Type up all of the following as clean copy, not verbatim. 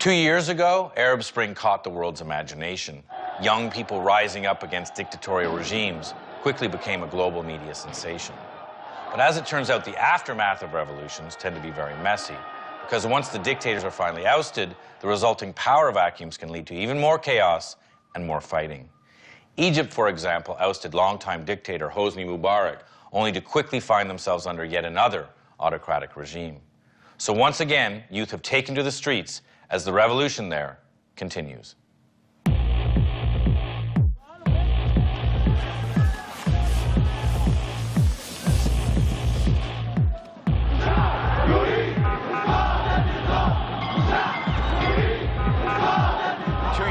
2 years ago, Arab Spring caught the world's imagination. Young people rising up against dictatorial regimes quickly became a global media sensation. But as it turns out, the aftermath of revolutions tend to be very messy, because once the dictators are finally ousted, the resulting power vacuums can lead to even more chaos and more fighting. Egypt, for example, ousted longtime dictator Hosni Mubarak, only to quickly find themselves under yet another autocratic regime. So once again, youth have taken to the streets as the revolution there continues. 2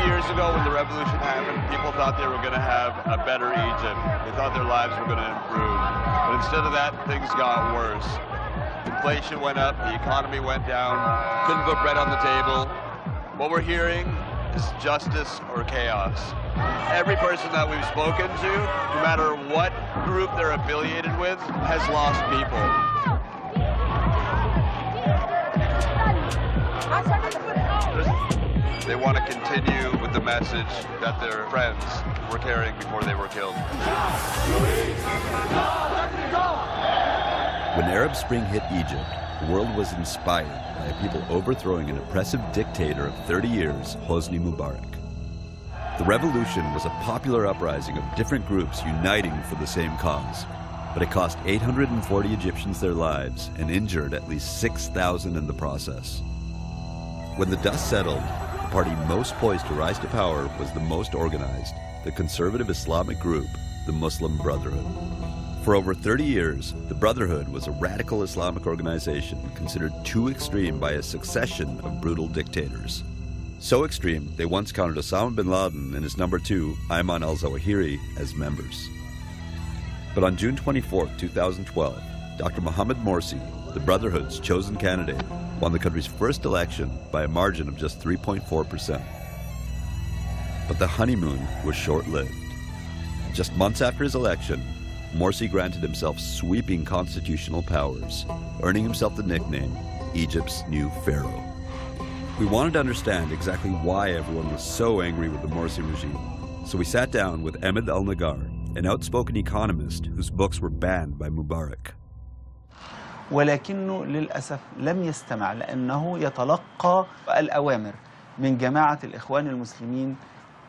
years ago, when the revolution happened, people thought they were going to have a better Egypt. They thought their lives were going to improve. But instead of that, things got worse. Inflation went up, the economy went down, couldn't put bread on the table. What we're hearing is justice or chaos. Every person that we've spoken to, no matter what group they're affiliated with, has lost people. They want to continue with the message that their friends were carrying before they were killed. When Arab Spring hit Egypt, the world was inspired by a people overthrowing an oppressive dictator of 30 years, Hosni Mubarak. The revolution was a popular uprising of different groups uniting for the same cause, but it cost 840 Egyptians their lives and injured at least 6,000 in the process. When the dust settled, the party most poised to rise to power was the most organized, the conservative Islamic group, the Muslim Brotherhood. For over 30 years, the Brotherhood was a radical Islamic organization considered too extreme by a succession of brutal dictators. So extreme, they once counted Osama bin Laden and his number 2, Ayman al-Zawahiri, as members. But on June 24, 2012, Dr. Mohammed Morsi, the Brotherhood's chosen candidate, won the country's first election by a margin of just 3.4%. But the honeymoon was short-lived. Just months after his election, Morsi granted himself sweeping constitutional powers, earning himself the nickname Egypt's new pharaoh. We wanted to understand exactly why everyone was so angry with the Morsi regime, so we sat down with Ahmed Al-Nagar, an outspoken economist whose books were banned by Mubarak. ولكنه للأسف لم يستمع لأنه يتلقى الأوامر من جماعة الإخوان المسلمين.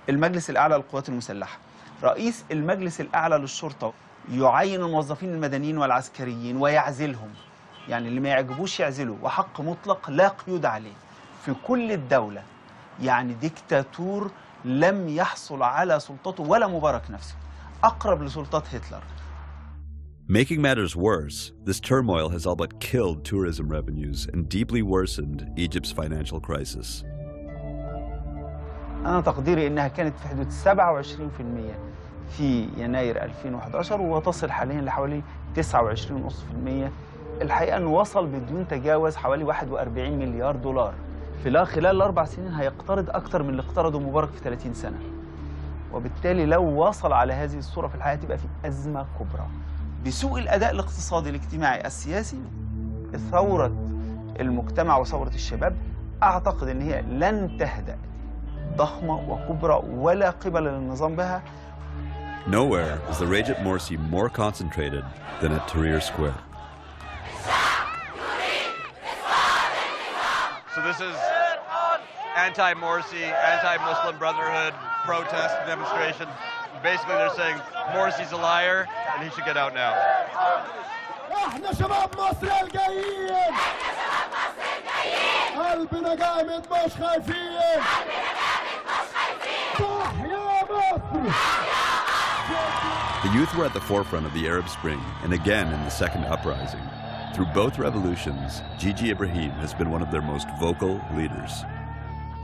المجلس الأعلى للقوات المسلحة، رئيس المجلس الأعلى للشرطة يعين الموظفين المدنيين والعسكريين ويعزلهم، يعني اللي ما يعجبوش يعزله، وحق مطلق لا قيود عليه في كل الدولة. يعني ديكتاتور لم يحصل على سلطته ولا مبارك نفسه، أقرب لسلطات هتلر. Making matters worse, this turmoil has all but killed tourism revenues and deeply worsened Egypt's financial crisis. أنا تقديري إنها كانت في حدود 27% في يناير 2011 وتصل حاليا لحوالي 29.5%. الحقيقة إنه وصل بدون تجاوز حوالي 41 مليار دولار. خلال 4 سنين هيقترض أكتر من اللي اقترضه مبارك في 30 سنة. وبالتالي لو وصل على هذه الصورة في الحياة تبقى في أزمة كبرى. بسوء الأداء الاقتصادي الاجتماعي السياسي، ثورة المجتمع وثورة الشباب أعتقد إن هي لن تهدأ، ضخمة وكبرى ولا قبل للنظام بها. Nowhere is the rage at Morsi more concentrated than at Tahrir Square. So this is anti-Morsi, anti-Muslim Brotherhood protest demonstration. Basically they're saying Morsi's a liar and he should get out now. احنا شباب مصر الجايين، قلبنا جامد مش خايفين، تحيا مصر. The youth were at the forefront of the Arab Spring and again in the second uprising. Through both revolutions, Gigi Ibrahim has been one of their most vocal leaders.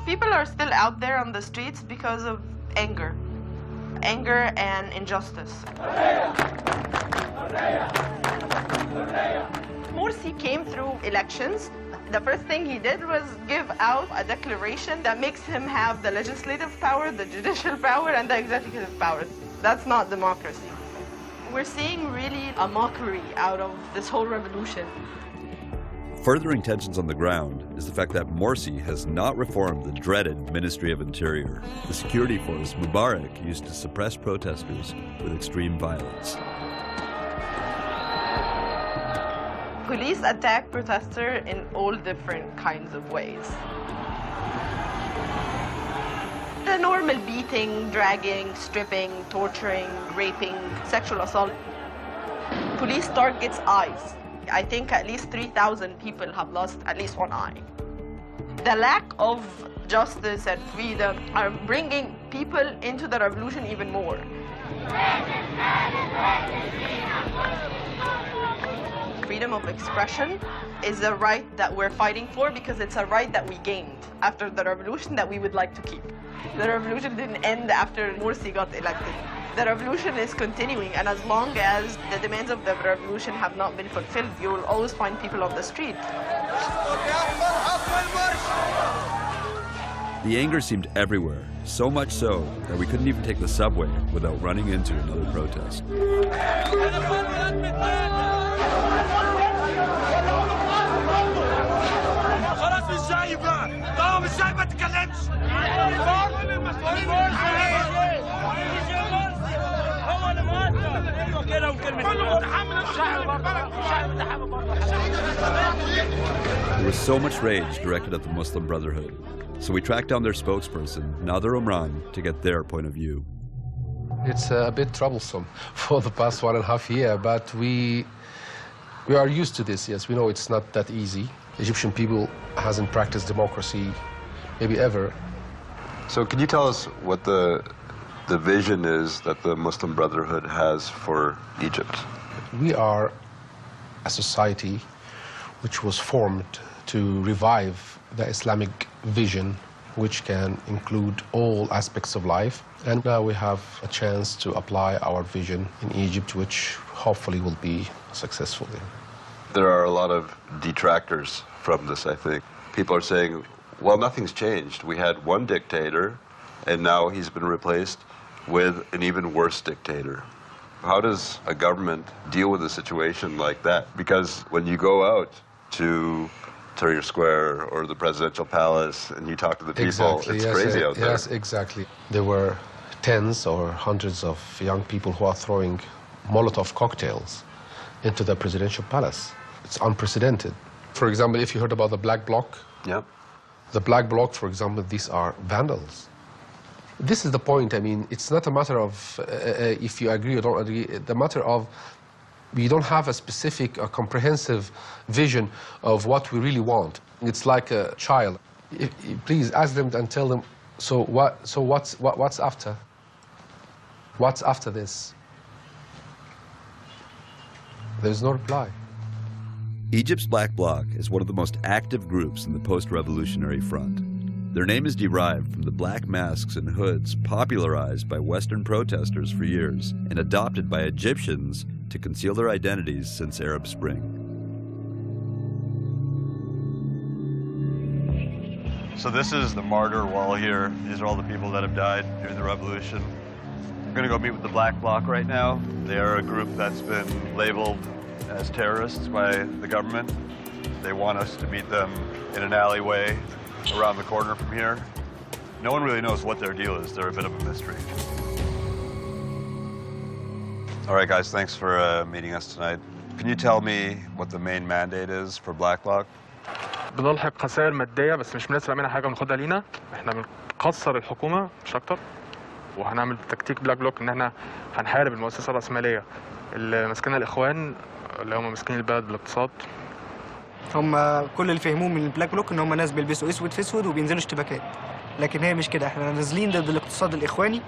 People are still out there on the streets because of anger and injustice. Morsi came through elections. The first thing he did was give out a declaration that makes him have the legislative power, the judicial power, and the executive power. That's not democracy. We're seeing really a mockery out of this whole revolution. Furthering tensions on the ground is the fact that Morsi has not reformed the dreaded Ministry of Interior, the security force Mubarak used to suppress protesters with extreme violence. Police attack protesters in all different kinds of ways. The normal beating, dragging, stripping, torturing, raping, sexual assault. Police targets eyes. I think at least 3,000 people have lost at least one eye. The lack of justice and freedom are bringing people into the revolution even more. Freedom of expression is a right that we're fighting for because it's a right that we gained after the revolution that we would like to keep. The revolution didn't end after Morsi got elected. The revolution is continuing, and as long as the demands of the revolution have not been fulfilled, you will always find people on the street. The anger seemed everywhere, so much so that we couldn't even take the subway without running into another protest. There was so much rage directed at the Muslim Brotherhood, so we tracked down their spokesperson, Nader Omran, to get their point of view. It's a bit troublesome for the past 1.5 years, but we are used to this, yes. We know it's not that easy. Egyptian people hasn't practiced democracy maybe ever. So can you tell us what the vision is that the Muslim Brotherhood has for Egypt? We are a society which was formed to revive the Islamic vision, which can include all aspects of life. And now we have a chance to apply our vision in Egypt, which hopefully will be successful. There are a lot of detractors from this, I think. People are saying, well, nothing's changed. We had one dictator, and now he's been replaced with an even worse dictator. How does a government deal with a situation like that? Because when you go out to Tahrir Square or the presidential palace and you talk to the people, it's crazy out there. Yes, exactly. There were tens or hundreds of young people who are throwing Molotov cocktails into the presidential palace. It's unprecedented. For example, if you heard about the Black Bloc, yeah. The Black Bloc, for example, these are vandals. This is the point. I mean, it's not a matter of if you agree or don't agree. The matter of we don't have a specific or comprehensive vision of what we really want. It's like a child. Please ask them and tell them, what's after? What's after this? There's no reply. Egypt's Black Bloc is one of the most active groups in the post-revolutionary front. Their name is derived from the black masks and hoods popularized by Western protesters for years and adopted by Egyptians to conceal their identities since Arab Spring. So this is the martyr wall here. These are all the people that have died during the revolution. I'm going to go meet with the Black Bloc right now. They are a group that's been labeled as terrorists by the government. They want us to meet them in an alleyway around the corner from here. No one really knows what their deal is. They're a bit of a mystery. All right, guys, thanks for meeting us tonight. Can you tell me what the main mandate is for Black Bloc? بنلحق خسائر ماديه بس مش بنسرق منها حاجه بناخدها لينا. احنا بنكسر الحكومه مش اكتر، وهنعمل تكتيك بلاك بلوك ان احنا هنحارب المؤسسه الراسماليه اللي ماسكينها الاخوان اللي هم ماسكين البلد بالاقتصاد. هم كل اللي فهموه من البلاك بلوك ان هم ناس بيلبسوا اسود في اسود وبينزلوا اشتباكات، لكن هي مش كده. احنا نازلين ضد الاقتصاد الاخواني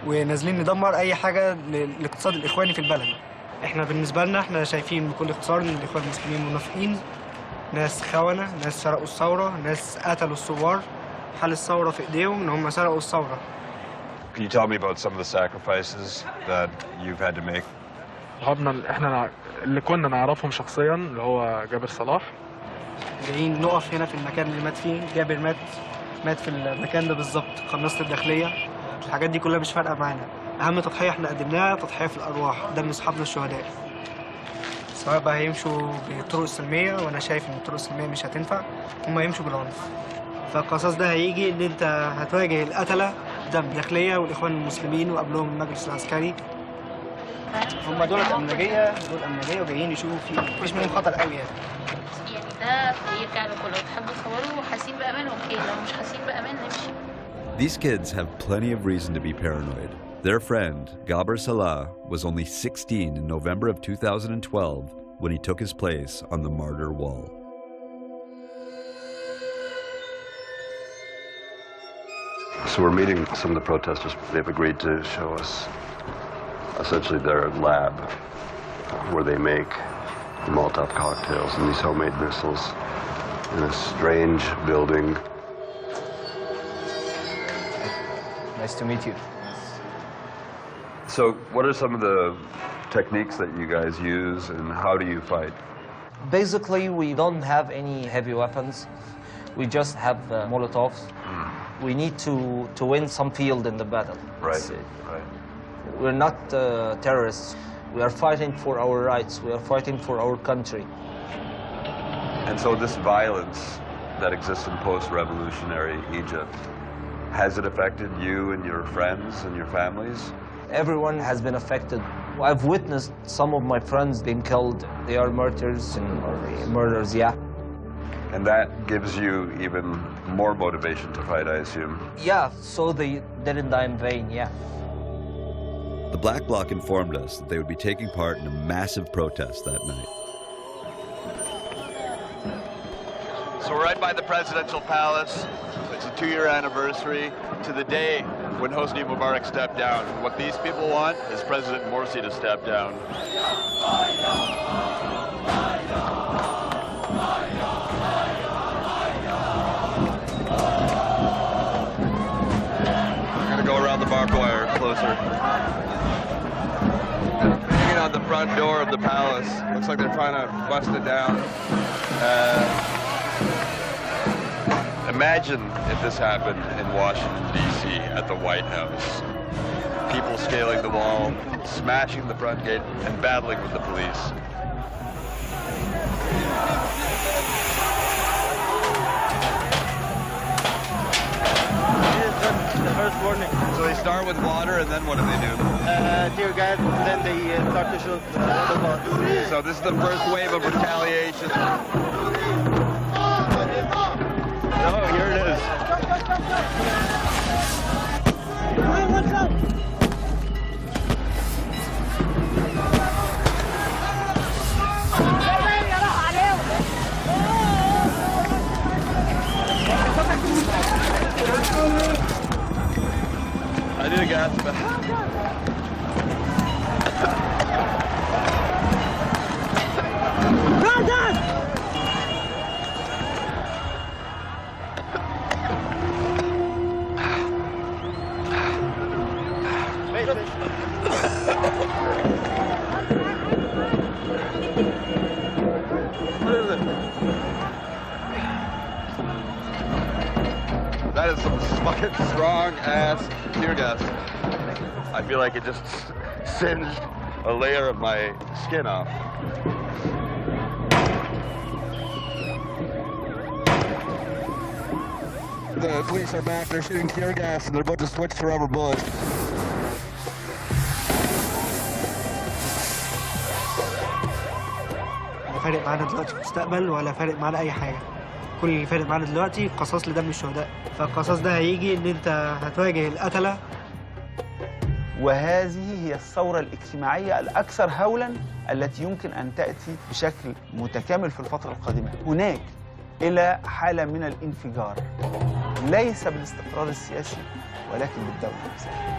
ونازلين ندمر اي حاجه للاقتصاد الاخواني في البلد. احنا بالنسبه لنا احنا شايفين بكل اختصار ان الاخوان المسلمين منافقين، ناس خونه، ناس سرقوا الثوره، ناس قتلوا الثوار، حل الثوره في ايديهم ان هم سرقوا الثوره. Can you tell me about some of the sacrifices that you've had to make? احنا اللي كنا نعرفهم شخصيا اللي هو جابر صلاح. جايين نقف هنا في المكان اللي مات فيه جابر، مات في المكان ده بالظبط، قناصة الداخلية. الحاجات دي كلها مش فارقة معانا. أهم تضحية احنا قدمناها تضحية في الأرواح، دم أصحابنا الشهداء. سواء بقى هيمشوا بالطرق السلمية، وأنا شايف إن الطرق السلمية مش هتنفع، هم يمشوا بالعنف. فالقصاص ده هيجي إن أنت هتواجه القتلة ده بالداخلية والإخوان المسلمين وقبلهم المجلس العسكري. هم دول أمريكية وجايين يشوفوا فيه، مفيش منهم خطر قوي يعني. ده يرجع لكم لو تحبوا تصوروا وحاسين بأمانهم اوكي، لو مش حاسين بأمان نمشي. These kids have plenty of reason to be paranoid. Their friend, Gaber Salah, was only 16 in November of 2012 when he took his place on the martyr wall. So we're meeting some of the protesters. They've agreed to show us essentially their lab where they make Molotov cocktails and these homemade missiles in a strange building. Nice to meet you. So what are some of the techniques that you guys use and how do you fight? Basically, we don't have any heavy weapons. We just have Molotovs. We need to win some field in the battle. Right, right. We're not terrorists. We are fighting for our rights. We are fighting for our country. And so this violence that exists in post-revolutionary Egypt, has it affected you and your friends and your families? Everyone has been affected. I've witnessed some of my friends being killed. They are martyrs and murderers, yeah. And that gives you even more motivation to fight, I assume? Yeah, so they didn't die in vain, yeah. The Black Bloc informed us that they would be taking part in a massive protest that night. So we're right by the presidential palace. It's a 2-year anniversary to the day when Hosni Mubarak stepped down. What these people want is President Morsi to step down. I'm gonna go around the barbed wire closer. Hanging on the front door of the palace. Looks like they're trying to bust it down. Imagine if this happened in Washington, D.C. at the White House. People scaling the wall, smashing the front gate, and battling with the police. The first warning. So they start with water, and then what do they do? Tear gas, then they start to shoot the ball. So this is the first wave of retaliation. Oh, here it is. I need a gas back. That is some fucking strong-ass tear gas. I feel like it just singed a layer of my skin off. The police are back. They're shooting tear gas, and they're about to switch to rubber bullets. فارق معانا دلوقتي في المستقبل ولا فارق معانا اي حاجه. كل اللي فارق معانا دلوقتي قصاص لدم الشهداء. فالقصاص ده هيجي ان انت هتواجه القتله. وهذه هي الثورة الاجتماعية الأكثر هولاً التي يمكن أن تأتي بشكل متكامل في الفترة القادمة. هناك إلى حالة من الانفجار، ليس بالاستقرار السياسي ولكن بالدولة نفسها.